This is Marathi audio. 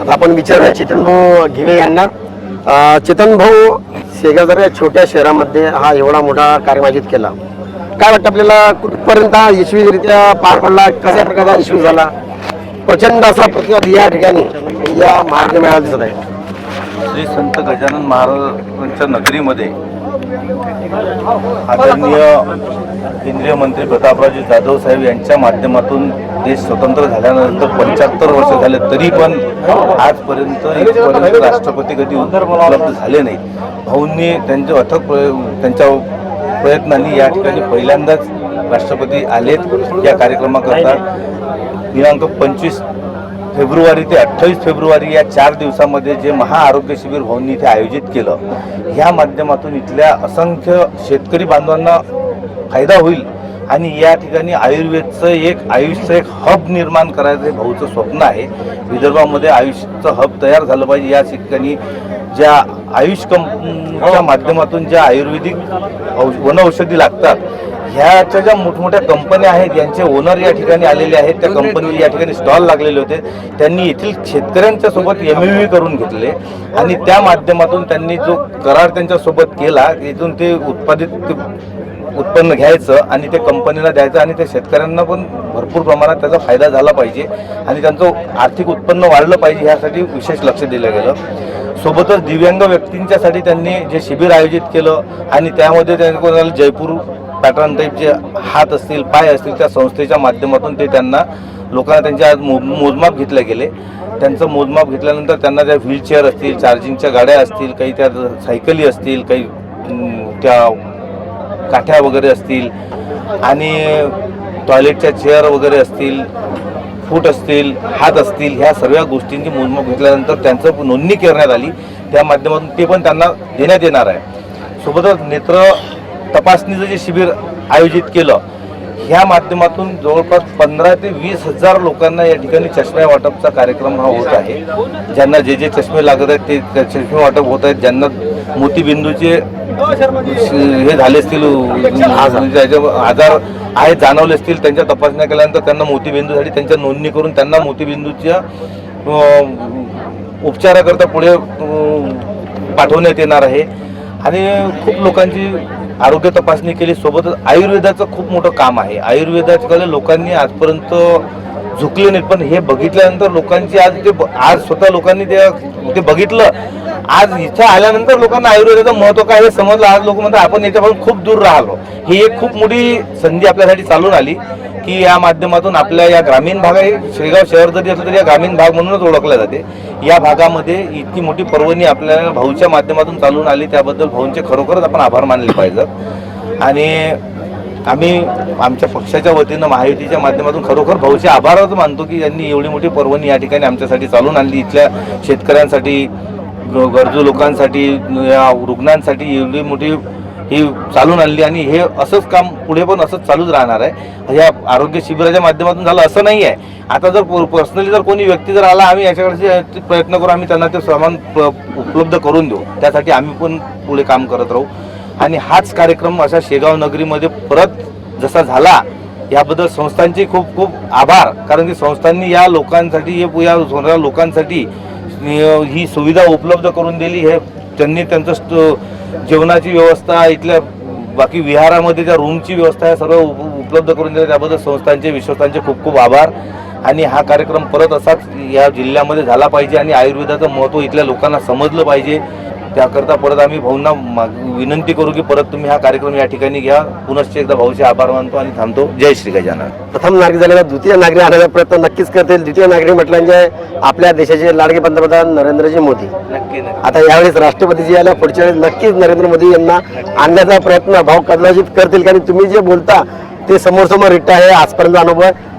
आता आपण विचारूया चेतन भाऊ घिवे यांना. चेतन भाऊ, शेगावसारख्या छोट्या शहरामध्ये हा एवढा मोठा कार्यक्रम आयोजित केला, काय वाटतं आपल्याला? कुठपर्यंत हा यशस्वीरित्या पार पडला? कशा प्रकारचा इश्यू झाला? प्रचंड असा प्रतिसाद या ठिकाणी या महाराज मेळाव्यात दिसत आहे. श्री संत गजानन महाराजांच्या नगरीमध्ये आदरणीय केंद्रीय मंत्री प्रतापरावजी जाधव साहेब यांच्या माध्यमातून देश स्वतंत्र झाल्यानंतर 75 वर्ष झाले, तरी पण आजपर्यंत इथपर्यंत राष्ट्रपती कधी उपलब्ध झाले नाहीत. भाऊंनी त्यांच्या अथक त्यांच्या प्रयत्नांनी या ठिकाणी पहिल्यांदाच राष्ट्रपती आलेत या कार्यक्रमाकरता. दिनांक 25 फेब्रुवारी ते 28 फेब्रुवारी या 4 दिवसामध्ये जे महाआरोग्य शिबिर भाऊंनी इथे आयोजित केलं, ह्या माध्यमातून इथल्या असंख्य शेतकरी बांधवांना फायदा होईल आणि या ठिकाणी आयुर्वेदचं आयुषचं एक हब निर्माण करायचं हे भाऊचं स्वप्न आहे. विदर्भामध्ये आयुषचं हब तयार झालं पाहिजे. या ठिकाणी ज्या आयुष कंपनीच्या माध्यमातून ज्या आयुर्वेदिक वनौषधी लागतात, ह्याच्या ज्या मोठमोठ्या कंपन्या आहेत यांचे ओनर या ठिकाणी आलेले आहेत. त्या कंपनी या ठिकाणी स्टॉल लागलेले होते. त्यांनी येथील शेतकऱ्यांच्या सोबत MOU करून घेतले आणि त्या माध्यमातून त्यांनी जो करार त्यांच्यासोबत केला, इथून ते उत्पन्न घ्यायचं आणि ते कंपनीला द्यायचं आणि त्या शेतकऱ्यांना पण भरपूर प्रमाणात त्याचा फायदा झाला पाहिजे आणि त्यांचं आर्थिक उत्पन्न वाढलं पाहिजे, ह्यासाठी विशेष लक्ष दिलं गेलं. सोबतच दिव्यांग व्यक्तींच्यासाठी त्यांनी जे शिबिर आयोजित केलं आणि त्यामध्ये त्यांनी कोणाला जयपूर पॅटर्न टाईपचे हात असतील, पाय असतील, त्या संस्थेच्या माध्यमातून ते त्यांना लोकांना त्यांचे आज मोजमाप घेतले गेले. त्यांचं मोजमाप घेतल्यानंतर त्यांना त्या व्हीलचेअर असतील, चार्जिंगच्या गाड्या असतील, काही त्या सायकली असतील, काही त्या काठ्या वगैरे असतील आणि टॉयलेटच्या चेअर वगैरे असतील, फूट असतील, हात असतील, ह्या सर्व गोष्टींची मोजमाप घेतल्यानंतर त्यांचं नोंदणी करण्यात आली. त्या माध्यमातून ते पण त्यांना देण्यात येणार आहे. सोबतच नेत्र तपासणीचं जे शिबिर आयोजित केलं, ह्या माध्यमातून जवळपास 15 ते 20 हजार लोकांना या ठिकाणी चष्म्या वाटपचा कार्यक्रम हा होत आहे. ज्यांना जे चष्मे लागत आहेत ते चष्मे वाटप होत आहेत. ज्यांना मोतीबिंदूचे हे झाले असतील, आजार आहेत जाणवले असतील, त्यांच्या तपासण्या केल्यानंतर त्यांना मोतीबिंदूसाठी त्यांच्या नोंदणी करून त्यांना मोतीबिंदूच्या उपचाराकरता पुढे पाठवण्यात येणार आहे. आणि खूप लोकांची आरोग्य तपासणी केली. सोबतच आयुर्वेदाचं खूप मोठं काम आहे. आयुर्वेदाकडे लोकांनी आजपर्यंत झुकले नाहीत, पण हे बघितल्यानंतर लोकांची आज स्वतः लोकांनी ते बघितलं. आज इथं आल्यानंतर लोकांना आयुर्वेदाचं महत्त्व काय हे समजलं. आज लोक म्हणतात आपण याच्यापासून खूप दूर राहिलो. ही एक खूप मोठी संधी आपल्यासाठी चालून आली की या माध्यमातून आपल्या या ग्रामीण भाग आहे, शेगाव शहर जरी असलं तरी या ग्रामीण भाग म्हणूनच ओळखला जाते. या भागामध्ये इतकी मोठी पर्वणी आपल्याला भाऊच्या माध्यमातून चालून आली, त्याबद्दल भाऊंचे खरोखरच आपण आभार मानले पाहिजेत. आणि आम्ही आमच्या पक्षाच्या वतीनं महायुतीच्या माध्यमातून खरोखर भाऊचे आभारच मानतो की यांनी एवढी मोठी पर्वणी या ठिकाणी आमच्यासाठी चालून आणली. इथल्या शेतकऱ्यांसाठी, गरजू लोकांसाठी, या रुग्णांसाठी एवढी मोठी ही चालून आणली आणि हे असंच काम पुढे पण असंच चालूच राहणार आहे. या आरोग्य शिबिराच्या माध्यमातून झालं असं नाही आहे. आता जर पर्सनली जर कोणी व्यक्ती जर आला, आम्ही याच्याकडे प्रयत्न करू, आम्ही त्यांना ते सामान उपलब्ध करून देऊ. त्यासाठी आम्ही पण पुढे काम करत राहू. आणि हाच कार्यक्रम अशा शेगाव नगरीमध्ये परत जसा झाला, याबद्दल संस्थांचे खूप खूप आभार. कारण की संस्थांनी या लोकांसाठी, या लोकांसाठी ही सुविधा उपलब्ध करून दिली. हे त्यांनी त्यांचं जेवणाची व्यवस्था, इथल्या बाकी विहारामध्ये त्या रूमची व्यवस्था आहे सर्व उपलब्ध करून दिली. त्याबद्दल संस्थांचे, विश्वस्तांचे खूप खूप आभार. आणि हा कार्यक्रम परत असाच या जिल्ह्यामध्ये झाला पाहिजे आणि आयुर्वेदाचं महत्त्व इथल्या लोकांना समजलं पाहिजे. त्याकरता परत आम्ही भाऊंना विनंती करू की परत तुम्ही हा कार्यक्रम या ठिकाणी घ्या. पुनश्च एकदा भाऊचे आभार मानतो आणि थांबतो. जय श्री गजानन. प्रथम नागरिक झालेला द्वितीय नागरिक आणण्याचा प्रयत्न नक्कीच करतील. द्वितीय नागरिक म्हटलं म्हणजे आपल्या देशाचे लाडके पंतप्रधान नरेंद्रजी मोदी. नक्की. आता यावेळेस राष्ट्रपतीजी आल्या, पुढच्या वेळेस नक्कीच नरेंद्र मोदी यांना आणण्याचा प्रयत्न भाऊ कदाचित करतील. कारण तुम्ही जे बोलता ते समोर रिट्टा आहे, आजपर्यंत अनुभव आहे.